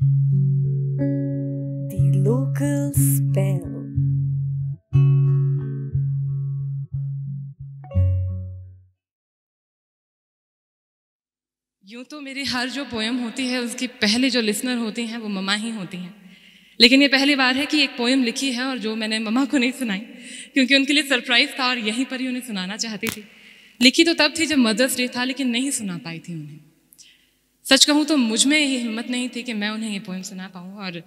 The local spell. यूँ तो मेरी हर जो पोएम होती है उसकी पहले जो लिसनर होती हैं वो मम्मा ही होती हैं, लेकिन ये पहली बार है कि एक पोएम लिखी है और जो मैंने मम्मा को नहीं सुनाई, क्योंकि उनके लिए सरप्राइज़ था और यहीं पर ही उन्हें सुनाना चाहती थी। लिखी तो तब थी जब मदर्स डे था, लेकिन नहीं सुना पाई थी उन्हें। सच कहूँ तो मुझ में ये हिम्मत नहीं थी कि मैं उन्हें ये पोएम सुना पाऊँ, और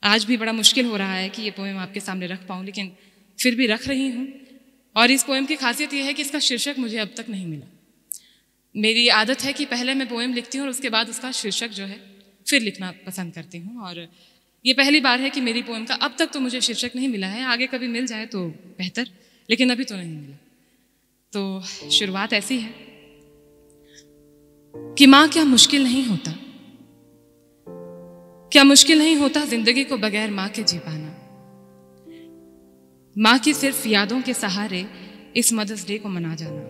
आज भी बड़ा मुश्किल हो रहा है कि ये पोएम आपके सामने रख पाऊँ, लेकिन फिर भी रख रही हूँ। और इस पोएम की खासियत ये है कि इसका शीर्षक मुझे अब तक नहीं मिला। मेरी आदत है कि पहले मैं पोएम लिखती हूँ और उसके बाद उसका शीर्षक जो है फिर लिखना पसंद करती हूँ, और ये पहली बार है कि मेरी पोएम का अब तक तो मुझे शीर्षक नहीं मिला है। आगे कभी मिल जाए तो बेहतर, लेकिन अभी तो नहीं मिला। तो शुरुआत ऐसी है कि माँ, क्या मुश्किल नहीं होता, क्या मुश्किल नहीं होता जिंदगी को बगैर माँ के जी पाना। माँ की सिर्फ यादों के सहारे इस मदर्स डे को मना जाना।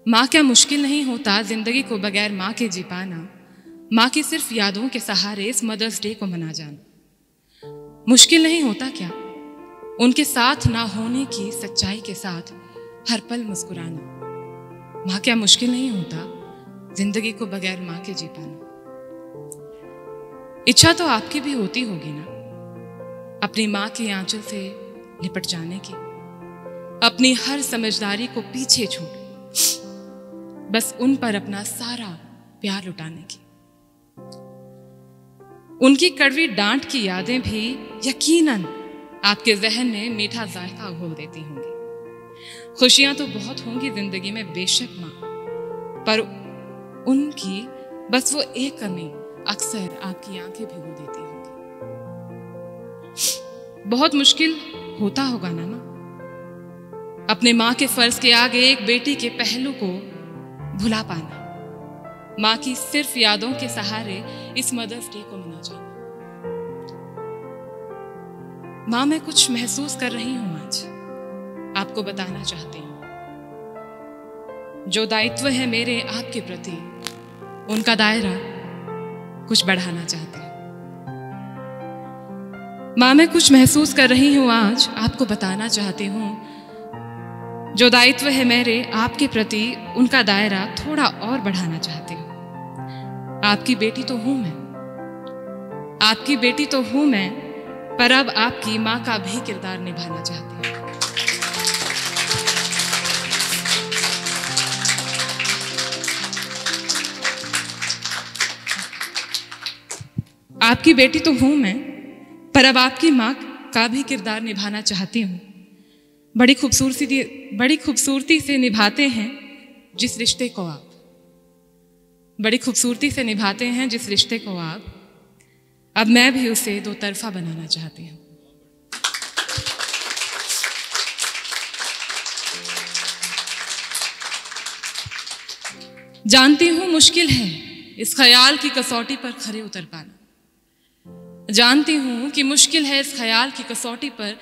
माँ, क्या मुश्किल नहीं होता जिंदगी को बगैर माँ के जी पाना। माँ की सिर्फ यादों के सहारे इस मदर्स डे को मना जाना। मुश्किल नहीं होता क्या उनके साथ ना होने की सच्चाई के साथ हर पल मुस्कुराना। माँ, क्या मुश्किल नहीं होता जिंदगी को बगैर माँ के जी पाना। इच्छा तो आपकी भी होती होगी ना, अपनी माँ के आंचल से लिपट जाने की, अपनी हर समझदारी को पीछे छोड़ बस उन पर अपना सारा प्यार लुटाने की। उनकी कड़वी डांट की यादें भी यकीनन आपके जहन में मीठा जायका घोल देती होंगी। खुशियां तो बहुत होंगी जिंदगी में बेशक माँ, पर उनकी बस वो एक कमी अक्सर आपकी आंखें भिगो देती होंगी। बहुत मुश्किल होता होगा ना माँ, अपने माँ के फर्ज के आगे एक बेटी के पहलू को भुला पाना। माँ की सिर्फ यादों के सहारे इस मदर्स डे को मना जाना। माँ, मैं कुछ महसूस कर रही हूं आज, आपको बताना चाहती हूँ। जो दायित्व है मेरे आपके प्रति, उनका दायरा कुछ बढ़ाना चाहती हूँ। माँ, मैं कुछ महसूस कर रही हूं आज, आपको बताना चाहती हूँ। जो दायित्व है मेरे आपके प्रति, उनका दायरा थोड़ा और बढ़ाना चाहती हूँ। आपकी बेटी तो हूं मैं, आपकी बेटी तो हूं मैं, पर अब आपकी माँ का भी किरदार निभाना चाहती हूँ। आपकी बेटी तो हूं मैं, पर अब आपकी माँ का भी किरदार निभाना चाहती हूँ। बड़ी खूबसूरती से निभाते हैं जिस रिश्ते को आप, बड़ी खूबसूरती से निभाते हैं जिस रिश्ते को आप, अब मैं भी उसे दो तरफा बनाना चाहती हूँ। जानती हूँ मुश्किल है इस ख्याल की कसौटी पर खरे उतर पाना। जानती हूँ कि मुश्किल है इस ख्याल की कसौटी पर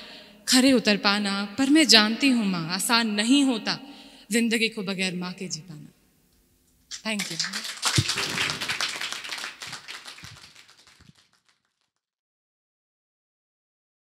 खरे उतर पाना, पर मैं जानती हूँ माँ, आसान नहीं होता जिंदगी को बगैर माँ के जी पाना। Thank you.